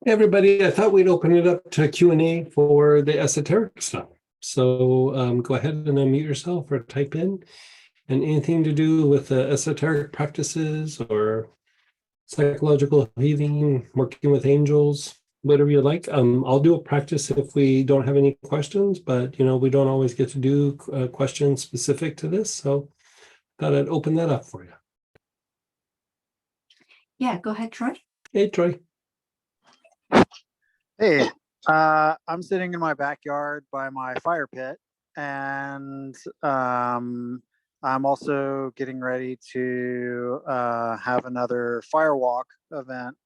Hey, everybody, I thought we'd open it up to Q&A for the esoteric stuff. So go ahead and unmute yourself or type in, and anything to do with esoteric practices or psychological healing, working with angels, whatever you like. I'll do a practice if we don't have any questions, but we don't always get to do questions specific to this. So thought I'd open that up for you. Yeah, go ahead, Troy. Hey, Troy. Hey, I'm sitting in my backyard by my fire pit, and I'm also getting ready to have another firewalk event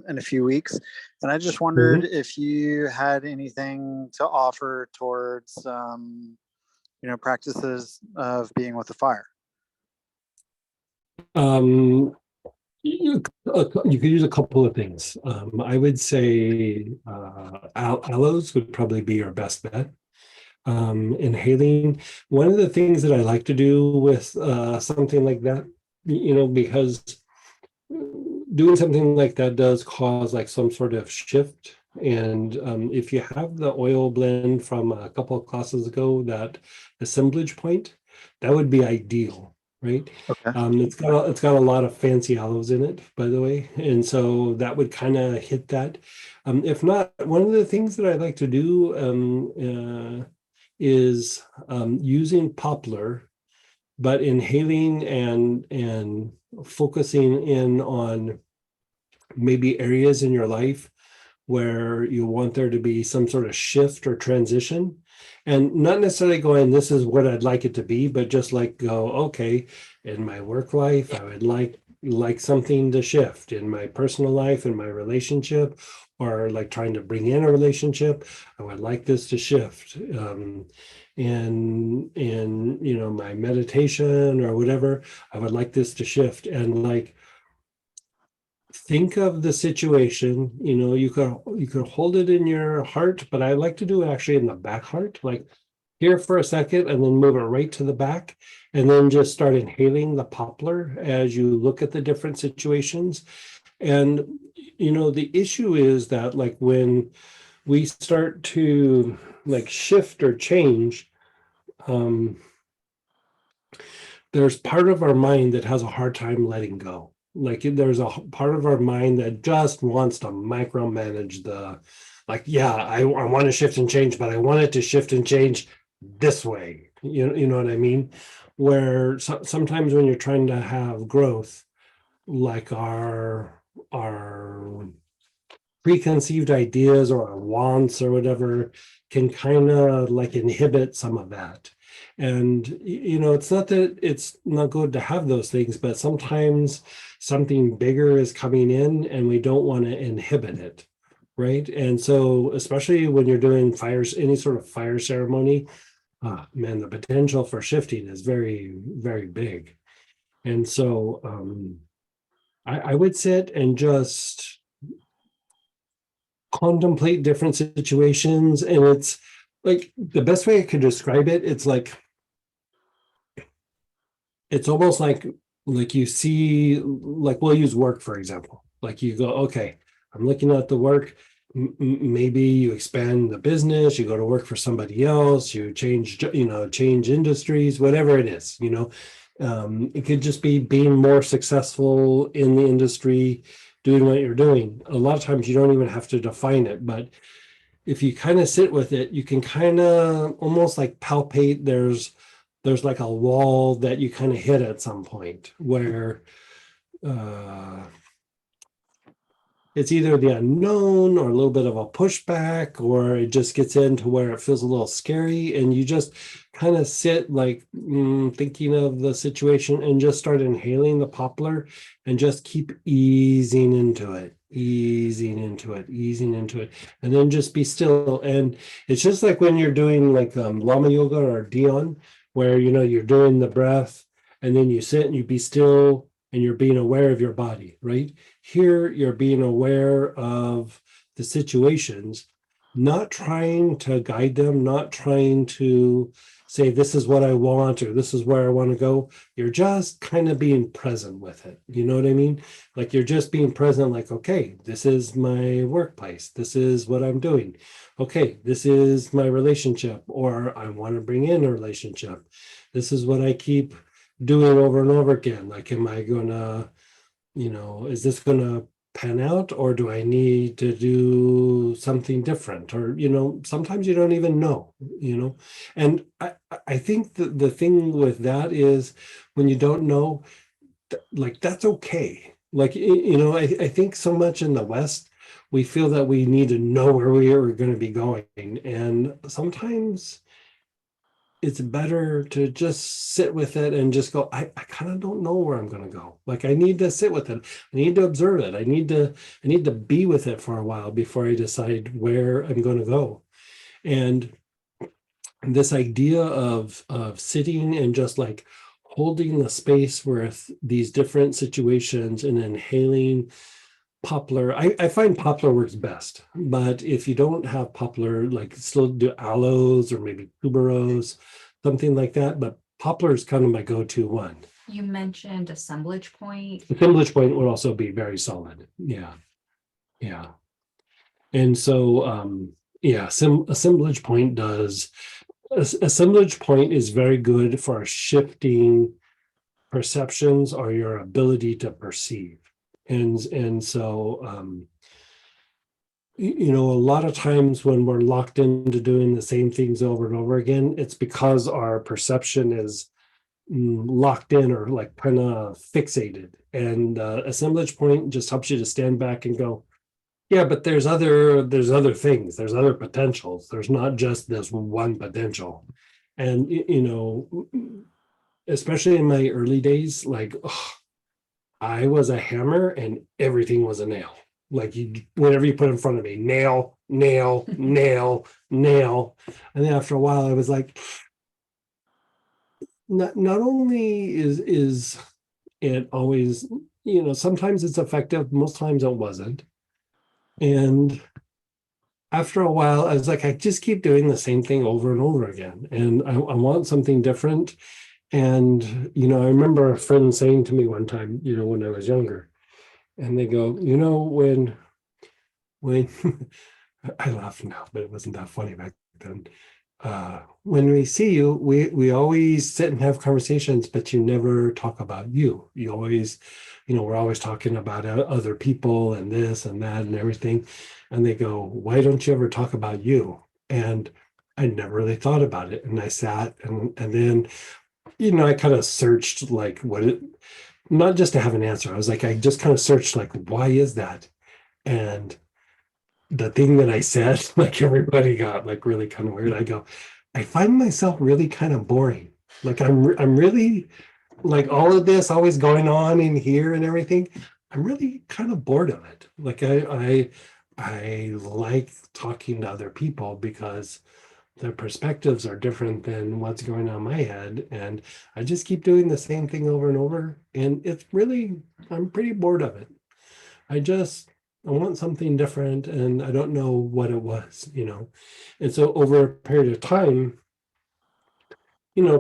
in a few weeks. And I just wondered if you had anything to offer towards, practices of being with the fire. You could use a couple of things. I would say aloes would probably be your best bet. Inhaling. One of the things that I like to do with something like that, because doing something like that does cause like some sort of shift. And if you have the oil blend from a couple of classes ago, that assemblage point, that would be ideal. Right. Okay. It's got a lot of fancy aloes in it, by the way, and so that would kind of hit that. If not, one of the things that I like to do is using poplar, but inhaling and focusing in on maybe areas in your life where you want there to be some sort of shift or transition, and not necessarily going, this is what I'd like it to be, but just like go, okay, in my work life, I would like something to shift in my personal life, in my relationship, or like trying to bring in a relationship. I would like this to shift. And my meditation or whatever, I would like this to shift. And like, think of the situation, you could hold it in your heart, but I like to do it actually in the back heart, like here for a second and then move it right to the back, and then just start inhaling the poplar as you look at the different situations. And the issue is that like when we start to like shift or change, there's part of our mind that has a hard time letting go. Like there's a part of our mind that just wants to micromanage I want to shift and change, but I want it to shift and change this way. You know what I mean? Where sometimes when you're trying to have growth, like our preconceived ideas or our wants or whatever can kind of like inhibit some of that. And it's not that it's not good to have those things, but sometimes something bigger is coming in and we don't want to inhibit it, right? And so especially when you're doing fires, any sort of fire ceremony, man, the potential for shifting is very, very big. And so I would sit and just contemplate different situations, and it's like the best way I could describe it, it's like it's almost like you see, like we'll use work for example, like you go, okay, I'm looking at the work, maybe you expand the business, you go to work for somebody else, you change industries, whatever it is, it could just be being more successful in the industry, doing what you're doing. A lot of times you don't even have to define it, but if you kind of sit with it, you can kind of almost like palpate there's like a wall that you kind of hit at some point where it's either the unknown or a little bit of a pushback, or it just gets into where it feels a little scary, and you just kind of sit like thinking of the situation and just start inhaling the poplar and just keep easing into it, and then just be still. And it's just like when you're doing like Lama Yoga or Dion, where you're doing the breath and then you sit and you be still and you're being aware of your body, right? Here, you're being aware of the situations, not trying to guide them, not trying to say this is what I want or this is where I want to go. You're just kind of being present with it. You know what I mean? Like you're just being present, like, okay, this is my workplace. This is what I'm doing. Okay, this is my relationship, or I want to bring in a relationship. This is what I keep doing over and over again. Like, am I gonna, is this gonna pan out, or do I need to do something different? Or, sometimes you don't even know. And I think the thing with that is when you don't know, like that's okay. Like, I think so much in the West, we feel that we need to know where we are going to be going. And sometimes it's better to just sit with it and just go, I kind of don't know where I'm going to go. Like I need to sit with it. I need to observe it. I need to be with it for a while before I decide where I'm going to go. And this idea of sitting and just like holding the space with these different situations and inhaling poplar. I find poplar works best, but if you don't have poplar, like still do aloes or maybe tuberose, something like that. But poplar is kind of my go-to one. You mentioned assemblage point. Assemblage point would also be very solid. Yeah. Yeah. And so yeah, assemblage point does assemblage point is very good for shifting perceptions or your ability to perceive. And so a lot of times when we're locked into doing the same things over and over again, it's because our perception is locked in or like kind of fixated. And assemblage point just helps you to stand back and go, yeah, but there's other things, there's other potentials. There's not just this one potential. And especially in my early days, like I was a hammer and everything was a nail. Like whatever you put in front of me, nail, nail, nail, nail. And then after a while, I was like, not only is it always, sometimes it's effective, most times it wasn't. And after a while, I was like, I just keep doing the same thing over and over again. And I want something different. And, I remember a friend saying to me one time, when I was younger, and they go, when I laugh now, but it wasn't that funny back then. When we see you, we always sit and have conversations, but you never talk about you. You always, we're always talking about other people and this and that and everything. And they go, why don't you ever talk about you? And I never really thought about it. And I sat and then, I kind of searched like not just to have an answer. I was like, I just kind of searched like, why is that? And the thing that I said, like everybody got like really kind of weird. I go, I find myself really kind of boring. Like I'm really like all of this always going on in here and everything. I'm really kind of bored of it. Like I like talking to other people because their perspectives are different than what's going on in my head. And I just keep doing the same thing over and over. And I'm pretty bored of it. I want something different and I don't know what it was. And so over a period of time,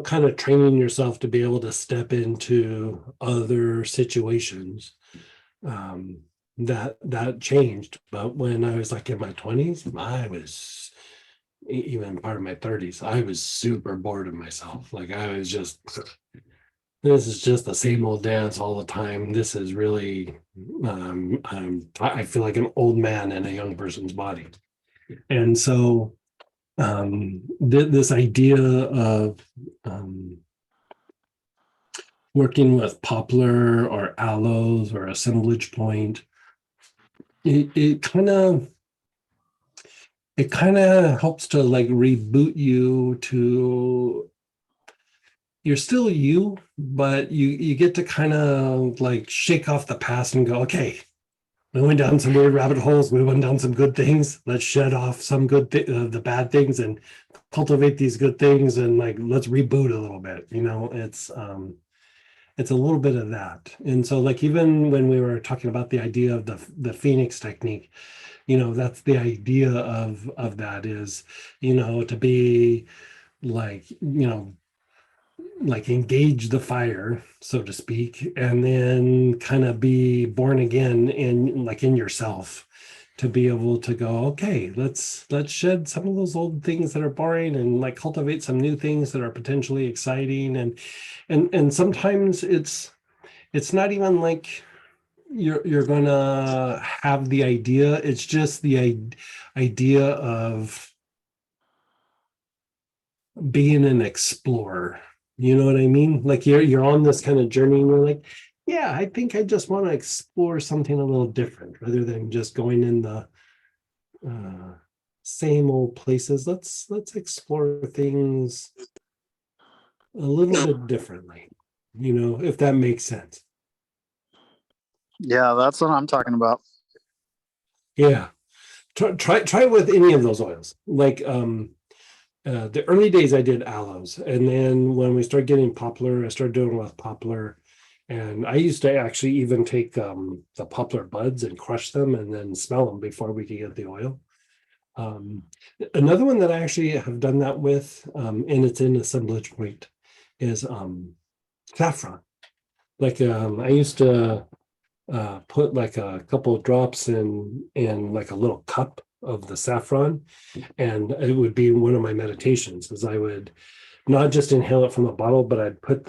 kind of training yourself to be able to step into other situations, that changed. But when I was like in my 20s, I was even part of my 30s, I was super bored of myself. Like I was just, this is just the same old dance all the time. This is really, I feel like an old man in a young person's body. And so this idea of working with poplar or aloes or assemblage point, it kind of helps to like reboot you to, you're still you, but you get to kind of like shake off the past and go, okay, we went down some weird rabbit holes. We went down some good things. Let's shed off some the bad things and cultivate these good things, and like let's reboot a little bit. It's a little bit of that. And so like even when we were talking about the idea of the Phoenix technique, that's the idea of that is, to be like, like engage the fire, so to speak, and then kind of be born again in yourself, to be able to go, okay, let's shed some of those old things that are boring and like cultivate some new things that are potentially exciting. And sometimes it's not even like you're gonna have the idea. It's just the idea of being an explorer. You know what I mean? Like you're on this kind of journey and you're like, yeah, I think I just want to explore something a little different rather than just going in the same old places. Let's explore things a little bit differently, if that makes sense. Yeah, that's what I'm talking about. Yeah. Try it with any of those oils. Like the early days I did aloes, and then when we started getting poplar, I started doing with poplar. And I used to actually even take the poplar buds and crush them and then smell them before we could get the oil. Um, Another one that I actually have done that with, and it's in assemblage point, is saffron. Like I used to put like a couple of drops in like a little cup of the saffron, and it would be one of my meditations, as I would not just inhale it from the bottle, but I'd put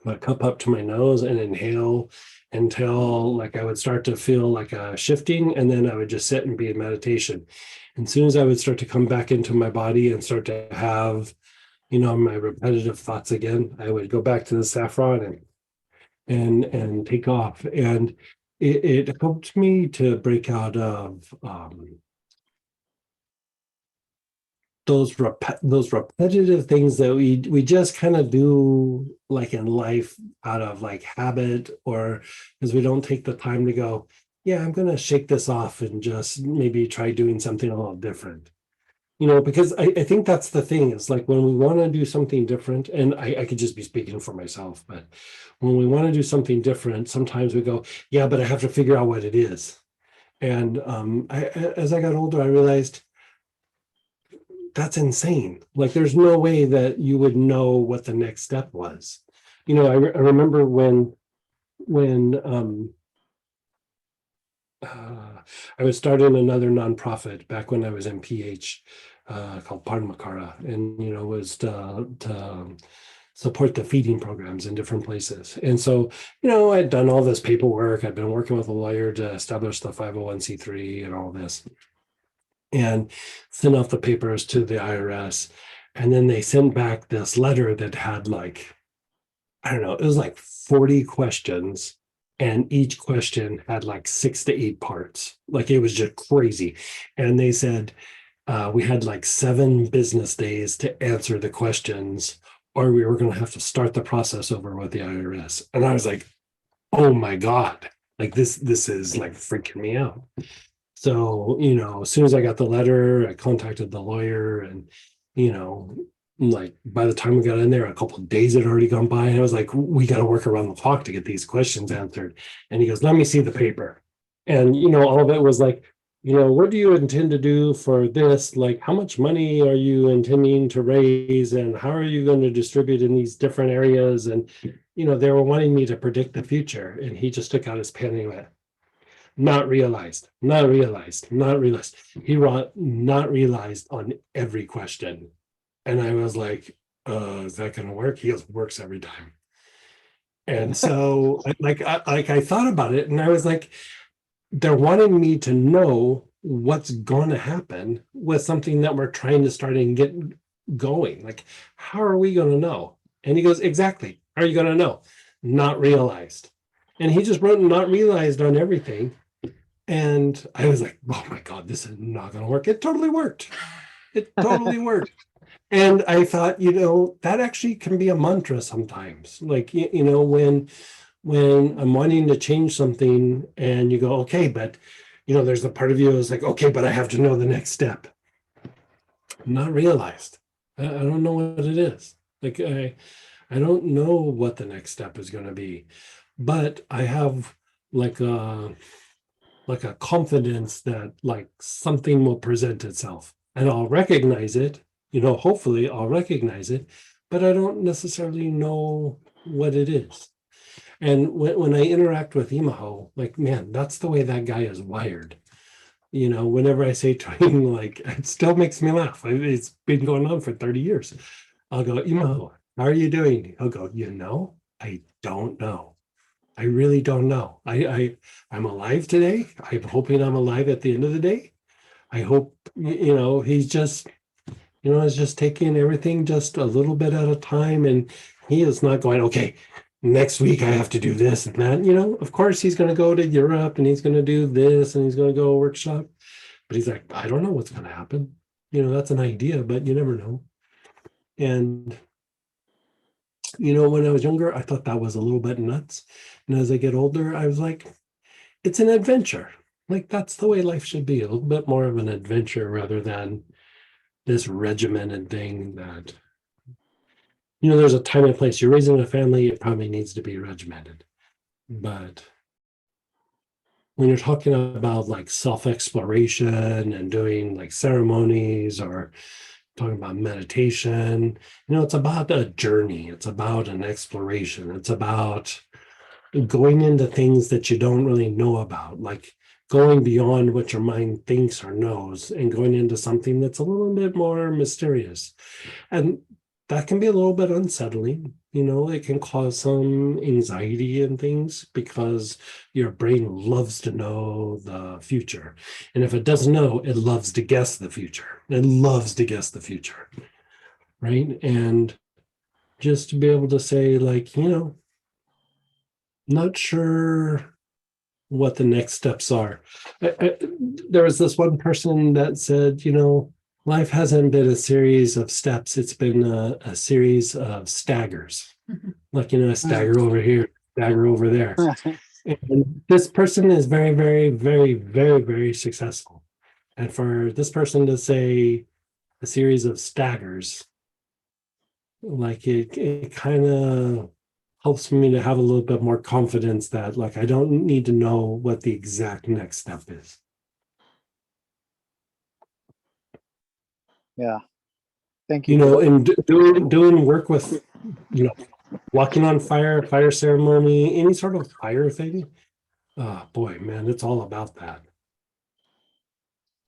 my cup up to my nose and inhale until like I would start to feel like a shifting, and then I would just sit and be in meditation. And as soon as I would start to come back into my body and start to have, my repetitive thoughts again, I would go back to the saffron and take off. And it helped me to break out of those repetitive things that we just kind of do like in life out of like habit, or because we don't take the time to go, yeah, I'm going to shake this off and just maybe try doing something a little different. Because I think that's the thing, is like when we want to do something different, and I could just be speaking for myself, but when we want to do something different, sometimes we go, yeah, but I have to figure out what it is. And as I got older, I realized that's insane. Like, there's no way that you would know what the next step was. I remember when I was starting another nonprofit back when I was MPH, called Parmakara, and was to support the feeding programs in different places. And so, I'd done all this paperwork. I'd been working with a lawyer to establish the 501c3 and all this, and sent off the papers to the IRS. And then they sent back this letter that had like, I don't know, it was like 40 questions. And each question had like 6 to 8 parts. Like, it was just crazy. And they said, we had like 7 business days to answer the questions, or we were going to have to start the process over with the IRS. And I was like, oh my God, like this is like freaking me out. So, as soon as I got the letter, I contacted the lawyer, and, like by the time we got in there, a couple of days had already gone by. And I was like, we got to work around the clock to get these questions answered. And he goes, let me see the paper. And, all of it was like, what do you intend to do for this? Like, how much money are you intending to raise? And how are you going to distribute in these different areas? And, they were wanting me to predict the future. And he just took out his pen and he went, not realized, not realized, not realized. He wrote not realized on every question. And I was like, is that going to work? He goes, works every time. And so I thought about it, and I was like, they're wanting me to know what's going to happen with something that we're trying to start and get going. Like, how are we going to know? And he goes, exactly. How are you going to know? Not realized. And he just wrote not realized on everything. And I was like, oh my God, this is not going to work. It totally worked. It totally worked. And I thought, that actually can be a mantra sometimes. Like, when I'm wanting to change something and you go, okay, but, there's the part of you is like, okay, but I have to know the next step. Not realized. I don't know what it is. Like, I don't know what the next step is going to be, but I have like a confidence that like something will present itself, and I'll recognize it hopefully I'll recognize it, but I don't necessarily know what it is. And when I interact with Imaho, like, man, that's the way that guy is wired. Whenever I say to him, like, it still makes me laugh. It's been going on for 30 years. I'll go, Imaho, how are you doing? He'll go, I don't know. I really don't know. I'm alive today. I'm hoping I'm alive at the end of the day. I hope, he's just, is just taking everything just a little bit at a time. And he is not going, okay, next week I have to do this and that. Of course he's going to go to Europe and he's going to do this and he's going to go workshop. But he's like, I don't know what's going to happen. That's an idea, but you never know. And, when I was younger, I thought that was a little bit nuts. And as I get older, I was like, it's an adventure. Like, that's the way life should be, a little bit more of an adventure rather than this regimented thing that, there's a time and place. You're raising a family, it probably needs to be regimented. But when you're talking about like self-exploration and doing like ceremonies or talking about meditation, it's about a journey. It's about an exploration. It's about going into things that you don't really know about, like going beyond what your mind thinks or knows and going into something that's a little bit more mysterious. And that can be a little bit unsettling. It can cause some anxiety and things because your brain loves to know the future. And if it doesn't know, it loves to guess the future. It loves to guess the future. Right. And just to be able to say, like, not sure what the next steps are. There was this one person that said, life hasn't been a series of steps, it's been a series of staggers. Like, a stagger over here, stagger over there. And this person is very, very, very, very, very successful. And for this person to say a series of staggers, like it kind of helps me to have a little bit more confidence that, like, I don't need to know what the exact next step is. Yeah. Thank you. And doing work with, walking on fire ceremony, any sort of fire thing. Oh boy, man, it's all about that.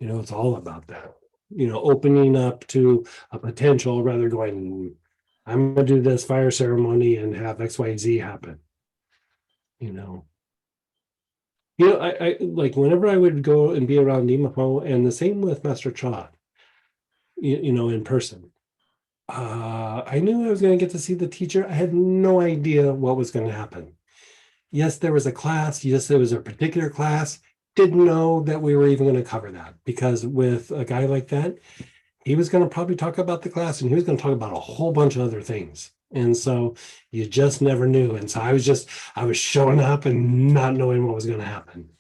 It's all about that. Opening up to a potential rather going, I'm gonna do this fire ceremony and have XYZ happen. I like whenever I would go and be around Nemapo, and the same with Master Cha, in person. I knew I was going to get to see the teacher. I had no idea what was going to happen. Yes, there was a class. Yes, there was a particular class. Didn't know that we were even going to cover that, because with a guy like that, he was going to probably talk about the class and he was going to talk about a whole bunch of other things. And so you just never knew. And so I was showing up and not knowing what was going to happen.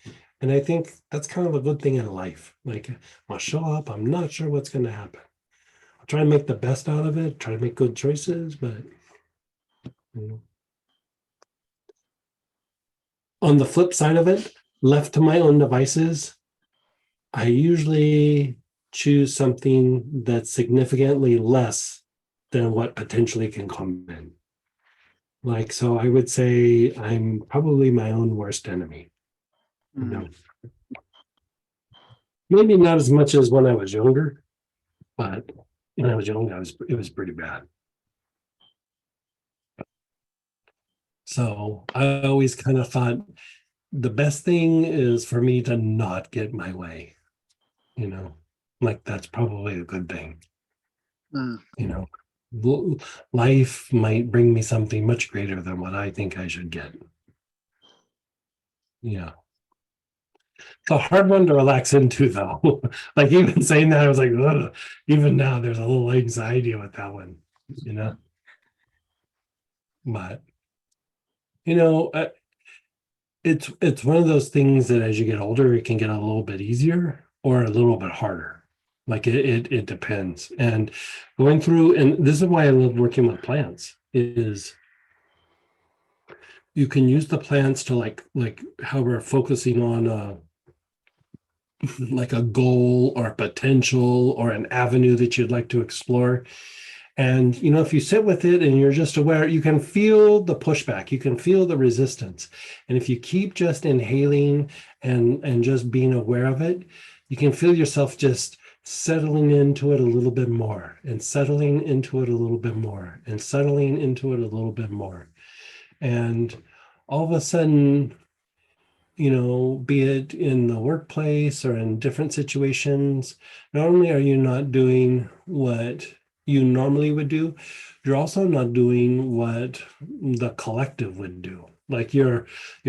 And I think that's kind of a good thing in life. Like, I'll show up, I'm not sure what's going to happen. I'll try to make the best out of it, try to make good choices, but on the flip side of it, left to my own devices, I usually choose something that's significantly less than what potentially can come in. Like, so I would say I'm probably my own worst enemy. Maybe not as much as when I was younger, but when I was young, it was pretty bad. So I always kind of thought the best thing is for me to not get my way. Like, that's probably a good thing. Life might bring me something much greater than what I think I should get. Yeah. It's a hard one to relax into, though. Like, even saying that, I was like, ugh. Even now, there's a little anxiety with that one, But, it's one of those things that as you get older, it can get a little bit easier or a little bit harder. Like, it depends. And going through, and this is why I love working with plants, is you can use the plants to like how we're focusing on like a goal or a potential or an avenue that you'd like to explore. And, if you sit with it and you're just aware, you can feel the pushback, you can feel the resistance. And if you keep just inhaling and just being aware of it, you can feel yourself just settling into it a little bit more and settling into it a little bit more and settling into it a little bit more. And all of a sudden, be it in the workplace or in different situations, not only are you not doing what you normally would do, you're also not doing what the collective would do. Like you're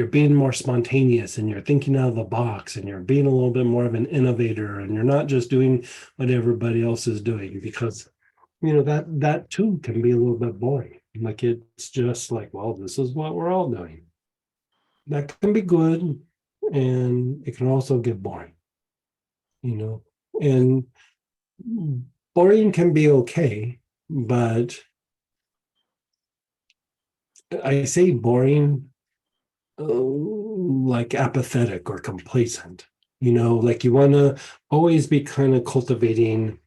being more spontaneous and you're thinking out of the box and you're being a little bit more of an innovator and you're not just doing what everybody else is doing, because that too can be a little bit boring. Like it's just like, well, this is what we're all doing. That can be good, and it can also get boring, and boring can be okay, but I say boring like apathetic or complacent, like you want to always be kind of cultivating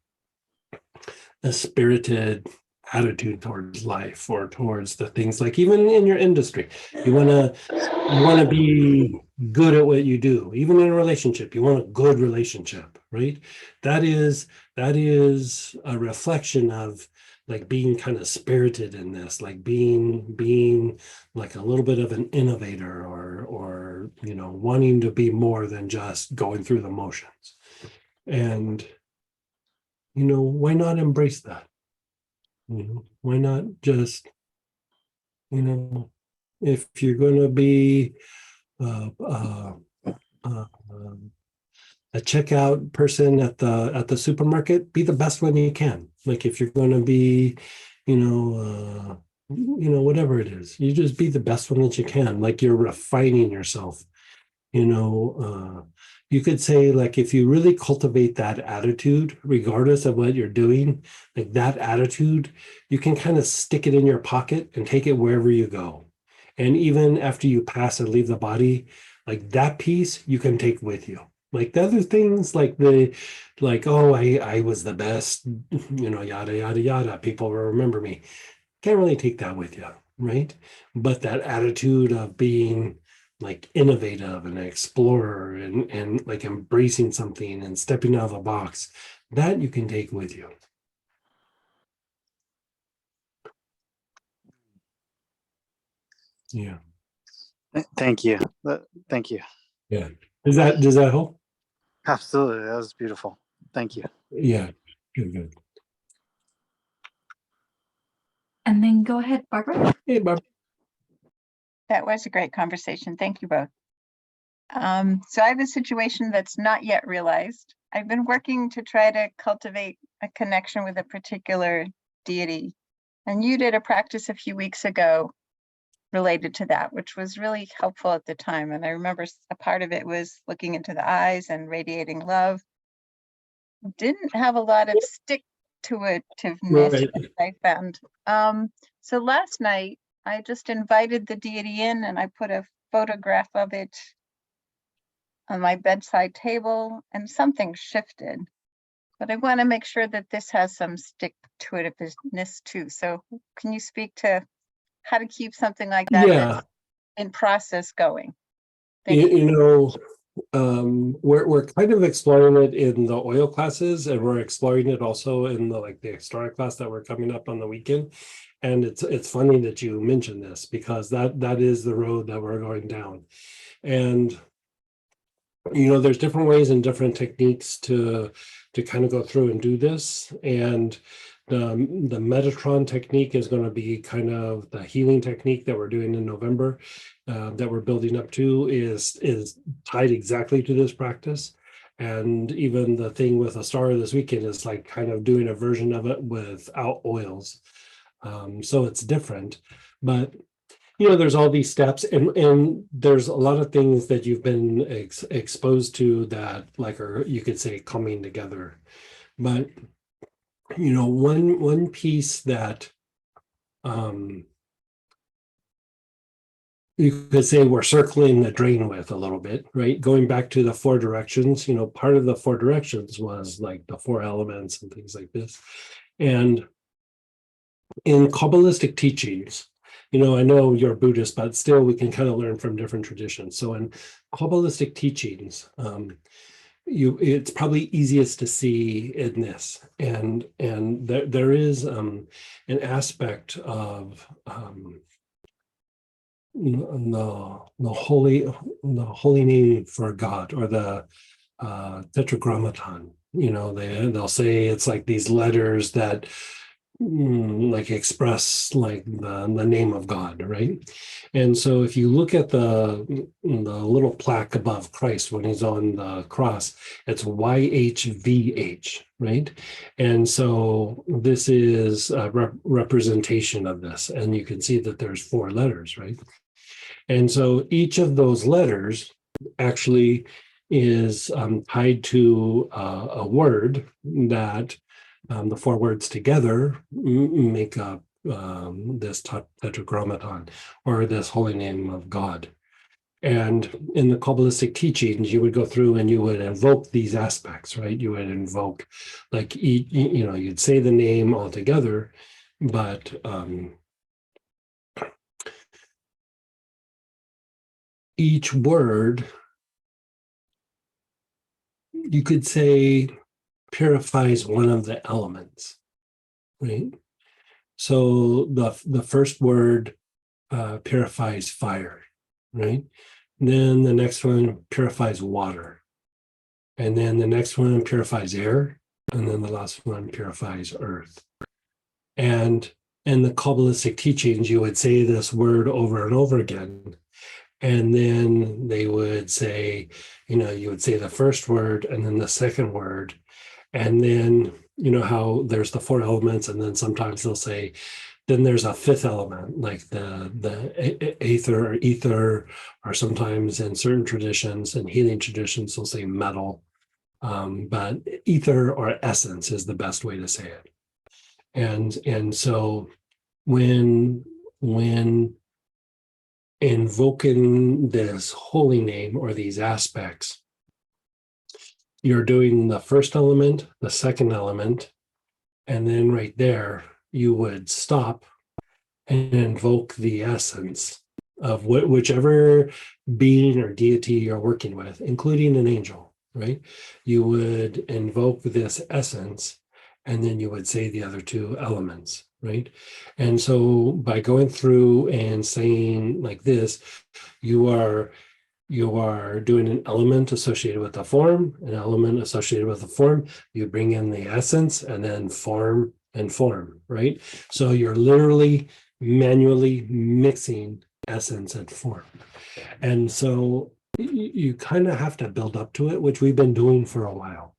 a spirited attitude towards life or towards the things, like even in your industry, you want to be good at what you do. Even in a relationship, you want a good relationship, right? That is a reflection of like being kind of spirited in this, like being like a little bit of an innovator, or wanting to be more than just going through the motions. And why not embrace that? Why not just, if you're going to be uh, uh, uh, a checkout person at the supermarket, be the best one you can. Like if you're going to be, whatever it is, you just be the best one that you can. Like you're refining yourself. you know you could say, like, if you really cultivate that attitude regardless of what you're doing, like that attitude, you can kind of stick it in your pocket and take it wherever you go. And even after you pass and leave the body, like that piece you can take with you. Like the other things, like, oh, I was the best, yada yada yada, people will remember me. Can't really take that with you, right? But that attitude of being like innovative and an explorer, and like embracing something and stepping out of the box, that you can take with you. Yeah. Thank you. Thank you. Yeah. Does that help? Absolutely. That was beautiful. Thank you. Yeah. Good. And then go ahead, Barbara. Hey, Bob. That was a great conversation. Thank you both. So I have a situation that's not yet realized. I've been working to try to cultivate a connection with a particular deity. And you did a practice a few weeks ago related to that, which was really helpful at the time. And I remember a part of it was looking into the eyes and radiating love. Didn't have a lot of stick to itiveness, Right. I found. So last night I just invited the deity in and I put a photograph of it on my bedside table, and something shifted. But I want to make sure that this has some stick to itiveness too. So can you speak to how to keep something like that Yeah. that's in process going? Thank You, you. you know, we're kind of exploring it in the oil classes, and we're exploring it also in the historic class that we're coming up on the weekend. And it's funny that you mentioned this, because that is the road that we're going down. And there's different ways and different techniques to kind of go through and do this. And the Metatron technique is going to be kind of the healing technique that we're doing in November, that we're building up to, is tied exactly to this practice. And even the thing with a star this weekend is like kind of doing a version of it without oils. So it's different, but there's all these steps, and there's a lot of things that you've been exposed to that, like, or you could say, coming together. But one piece that you could say we're circling the drain with a little bit, right? Going back to the 4 directions, part of the 4 directions was like the 4 elements and things like this. And in Kabbalistic teachings, I know you're Buddhist, but still we can kind of learn from different traditions. So in Kabbalistic teachings, it's probably easiest to see in this, and there is an aspect of the holy name for God, or the tetragrammaton. They'll say it's like these letters that like express like the name of God, right? And so if you look at the little plaque above Christ when he's on the cross, it's YHVH, right? And so this is a representation of this, and you can see that there's 4 letters, right? And so each of those letters actually is tied to a word that the 4 words together make up this tetragrammaton, or this holy name of God. And in the Kabbalistic teachings, you would go through and you would invoke these aspects, right? You would invoke, like, you'd say the name all together, but each word, you could say, purifies one of the elements, right? So the first word purifies fire, right? Then the next one purifies water. And then the next one purifies air. And then the last one purifies earth. And in the Kabbalistic teachings, you would say this word over and over again. And then they would say, you would say the first word and then the second word. And then, how there's the 4 elements. And then sometimes they'll say, then there's a 5th element, like the aether or ether, or sometimes in certain traditions and healing traditions, they'll say metal. But ether or essence is the best way to say it. And so when invoking this holy name or these aspects, you're doing the first element, the second element, and then right there, you would stop and invoke the essence of whichever being or deity you're working with, including an angel, right? You would invoke this essence, and then you would say the other 2 elements, right? And so by going through and saying like this, you are doing an element associated with the form, an element associated with the form. You bring in the essence, and then form and form, right? So you're literally manually mixing essence and form. And so you kind of have to build up to it, which we've been doing for a while.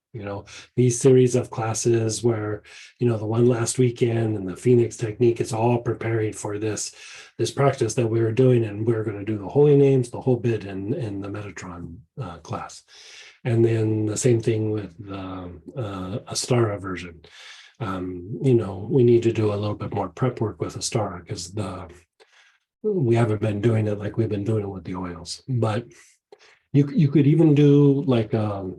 These series of classes where, the one last weekend and the Phoenix Technique, is all preparing for this practice that we were doing, and we're going to do the holy names, the whole bit in the Metatron class. And then the same thing with the Astara version. We need to do a little bit more prep work with Astara, because we haven't been doing it like we've been doing it with the oils. But you could even do like a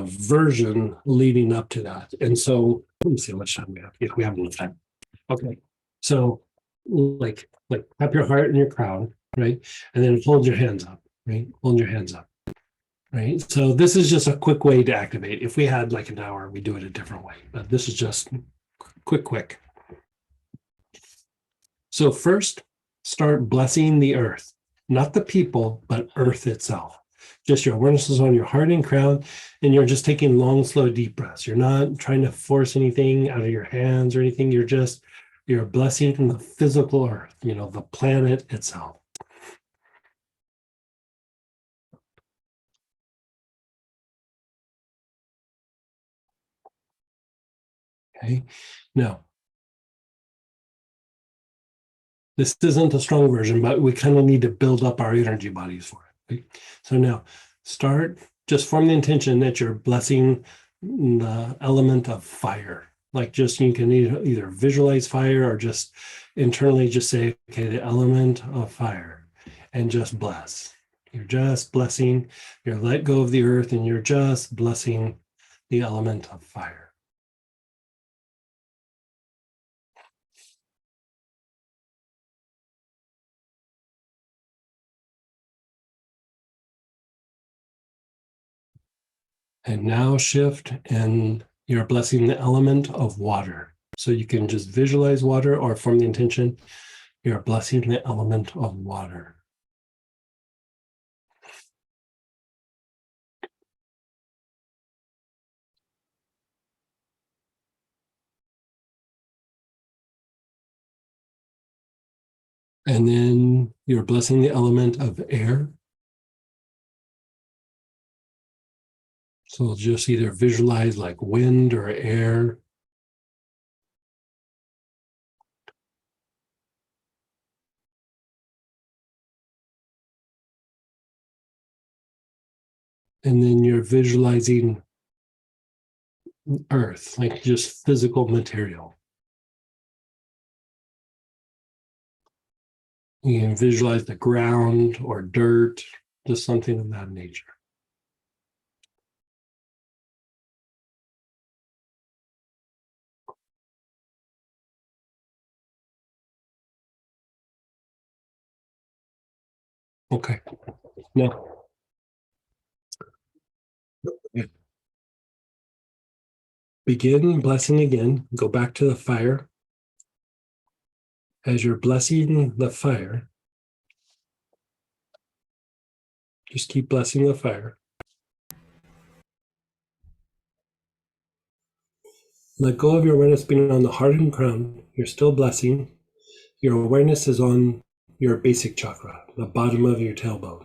version leading up to that. And so let me see how much time we have, if we have enough time. Okay, so like tap your heart in your crown, right? And then hold your hands up, right? Hold your hands up, right? So this is just a quick way to activate. If we had like an hour, we do it a different way, but this is just quick. So first, start blessing the earth, not the people, but earth itself. Just your awareness is on your heart and crown, and you're just taking long, slow, deep breaths. You're not trying to force anything out of your hands or anything. You're blessing the physical earth, the planet itself. Okay, now, this isn't a strong version, but we kind of need to build up our energy bodies for it. Right? So now, just form the intention that you're blessing the element of fire. Like, just, you can either visualize fire, or just, internally just say, okay, the element of fire, and just bless. You're just blessing, you're let go of the earth, and you're just blessing the element of fire. And now shift, and you're blessing the element of water. So you can just visualize water or form the intention, you're blessing the element of water. And then you're blessing the element of air. So just either visualize like wind or air. And then you're visualizing earth, like just physical material. You can visualize the ground or dirt, just something of that nature. Okay. Now, begin blessing again. Go back to the fire. As you're blessing the fire, just keep blessing the fire. Let go of your awareness being on the heart and crown. You're still blessing. Your awareness is on your basic chakra, the bottom of your tailbone.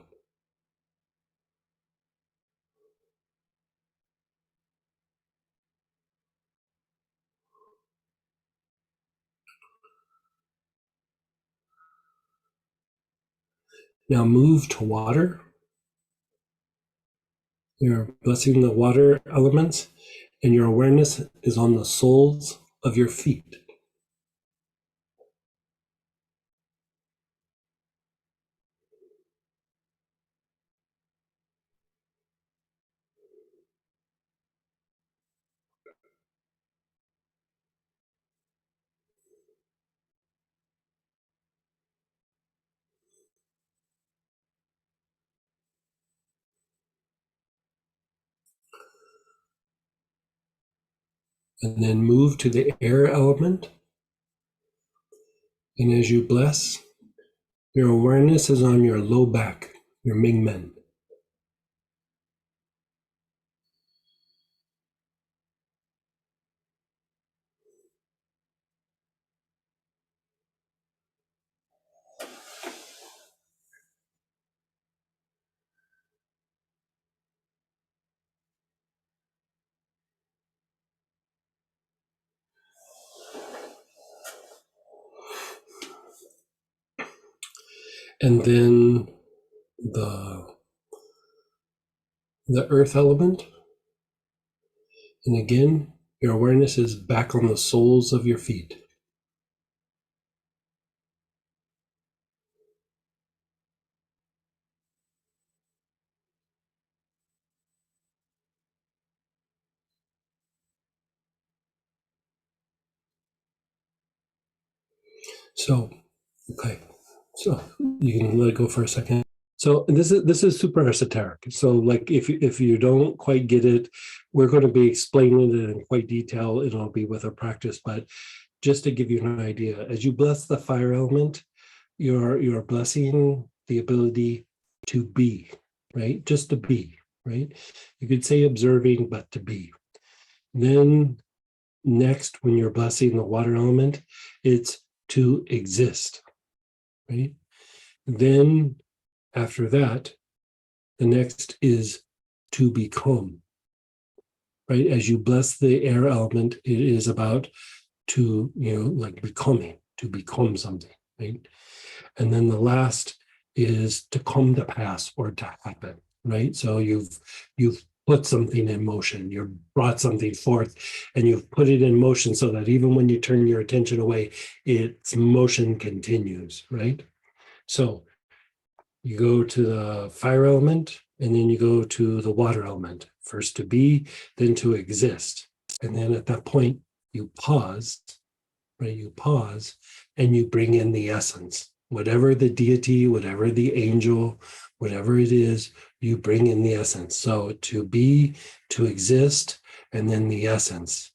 Now move to water. You're blessing the water elements, and your awareness is on the soles of your feet. And then move to the air element. And as you bless, your awareness is on your low back, your Mingmen. And then the earth element. And again, your awareness is back on the soles of your feet. So, okay. So you can let it go for a second. So this is super esoteric. So like if you don't quite get it, we're going to be explaining it in quite detail. It'll be with a practice, but just to give you an idea, as you bless the fire element, you're blessing the ability to be, right? Just to be, right? You could say observing, but to be. Then next, when you're blessing the water element, it's to exist, right? Then after that, the next is to become, right? As you bless the air element, it is about to, like becoming, to become something, right? And then the last is to come to pass or to happen, right? So you've put something in motion. You've brought something forth and you've put it in motion so that even when you turn your attention away, its motion continues, right? So you go to the fire element and then you go to the water element. First to be, then to exist. And then at that point, you pause, right? You pause and you bring in the essence. Whatever the deity, whatever the angel, whatever it is, you bring in the essence. So to be, to exist, and then the essence.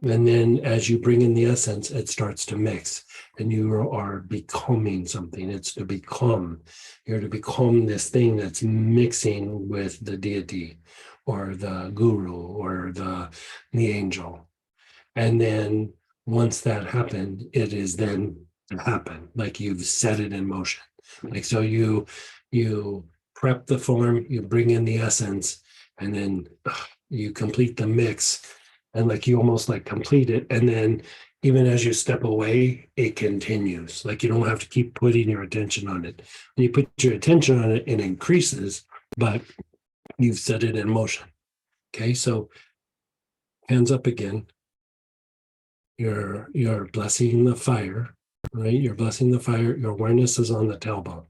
And then as you bring in the essence, it starts to mix and you are becoming something. It's to become. You're to become this thing that's mixing with the deity or the guru or the angel. And then once that happened, it is then to happen. Like you've set it in motion. Like so you prep the form, you bring in the essence, and then you complete the mix. And like you almost like complete it. And then even as you step away, it continues. Like you don't have to keep putting your attention on it. When you put your attention on it, it increases, but you've set it in motion. Okay, so hands up again. You're blessing the fire, right? You're blessing the fire. Your awareness is on the tailbone.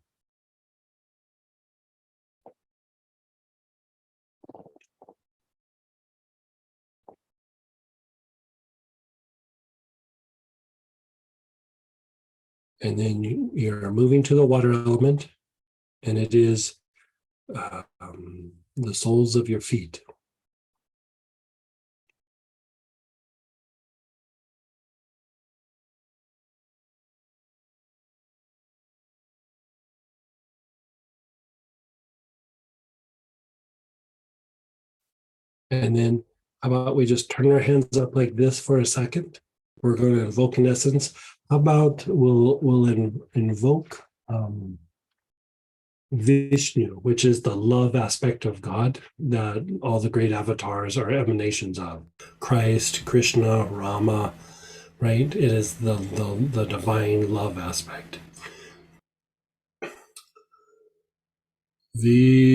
And then you're moving to the water element, and it is the soles of your feet. And then how about we just turn our hands up like this for a second? We're going to invoke an essence. How about we'll invoke Vishnu, which is the love aspect of God that all the great avatars are emanations of. Christ, Krishna, Rama, right? It is the divine love aspect. Vishnu.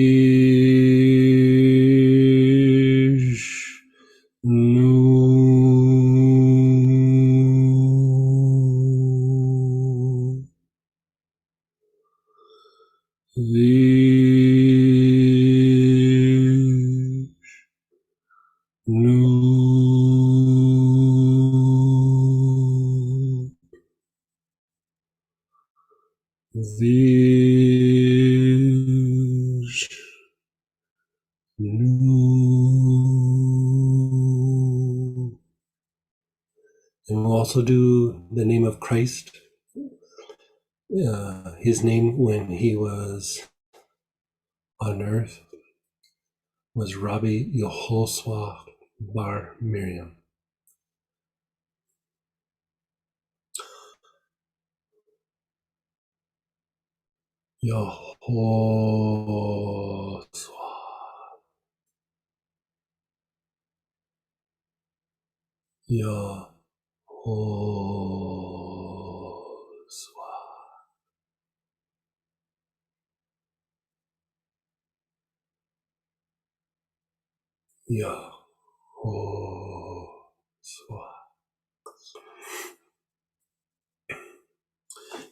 Vishnu. Vishnu. And we'll also do the name of Christ. His name when he was on earth was Rabbi Yehoshua Bar Miriam. Yehoshua. Yehoshua. Yehoshua.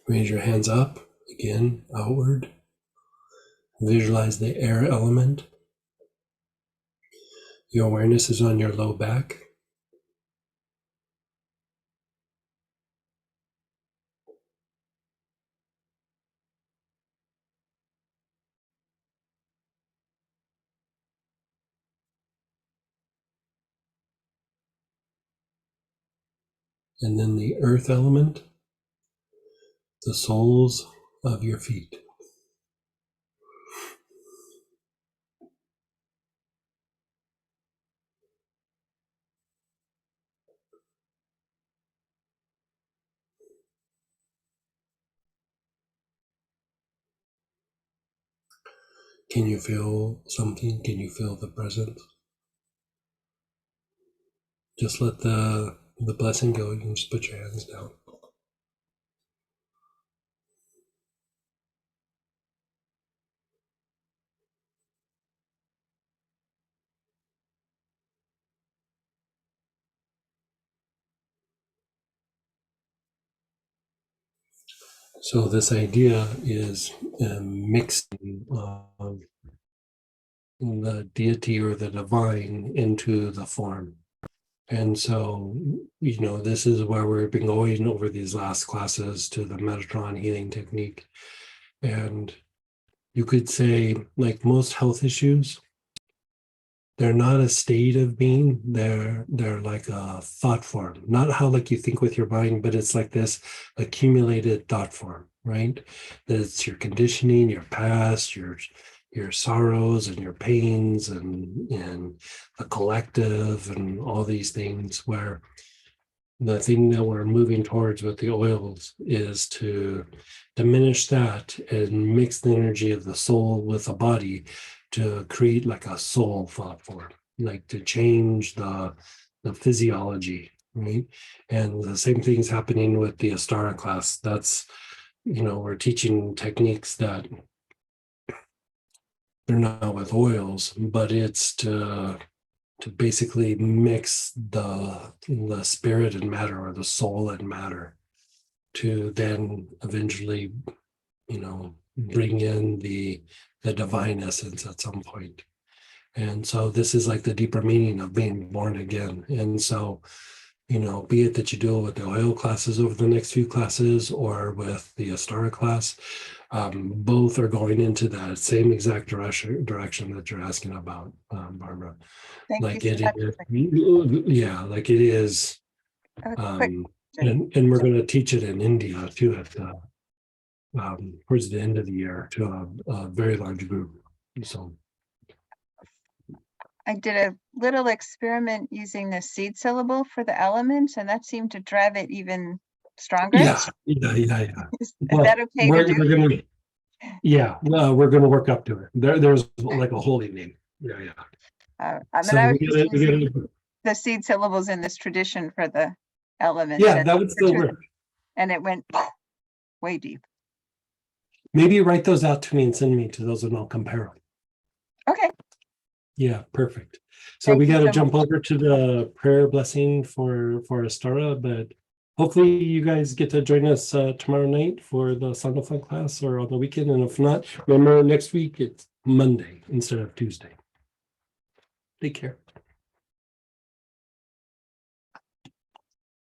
Raise your hands up, again, outward. Visualize the air element. Your awareness is on your low back. And then the earth element, the soles of your feet. Can you feel something? Can you feel the presence? Just let the blessing go. You can just put your hands down. So this idea is mixing the deity or the divine into the form. And so, this is where we've been going over these last classes to the Metatron healing technique. And you could say, like most health issues, they're not a state of being, they're like a thought form. Not how like you think with your mind, but it's like this accumulated thought form, right? That it's your conditioning, your past, your sorrows and your pains and the collective and all these things, where the thing that we're moving towards with the oils is to diminish that and mix the energy of the soul with the body to create like a soul thought form, like to change the physiology, right? And the same thing's happening with the Astara class. That's, we're teaching techniques that they're not with oils, but it's to basically mix the spirit and matter, or the soul and matter, to then eventually, bring in the divine essence at some point. And so this is like the deeper meaning of being born again. And so, be it that you do it with the oil classes over the next few classes or with the Astara class, both are going into that same exact direction that you're asking about, Barbara. Thank Like you it so is, much. yeah, like it is. A quick question. And we're going to teach it in India too at towards the end of the year to a very large group. So I did a little experiment using the seed syllable for the elements, and that seemed to drive it even stronger. yeah. Is Well, that okay to we're do? gonna, we're gonna work up to it. There's like a holy name. Yeah. I mean, So I was we just gotta, using the seed syllables in this tradition for the elements. yeah, and that would still work. And it went way deep. Maybe write those out to me and send me to those, and I'll compare them. Okay. Yeah, perfect. So Thank we you got to so jump much. over to the prayer blessing for Astara, but hopefully you guys get to join us tomorrow night for the Sandalphon class, or on the weekend. And if not, remember next week it's Monday instead of Tuesday. Take care.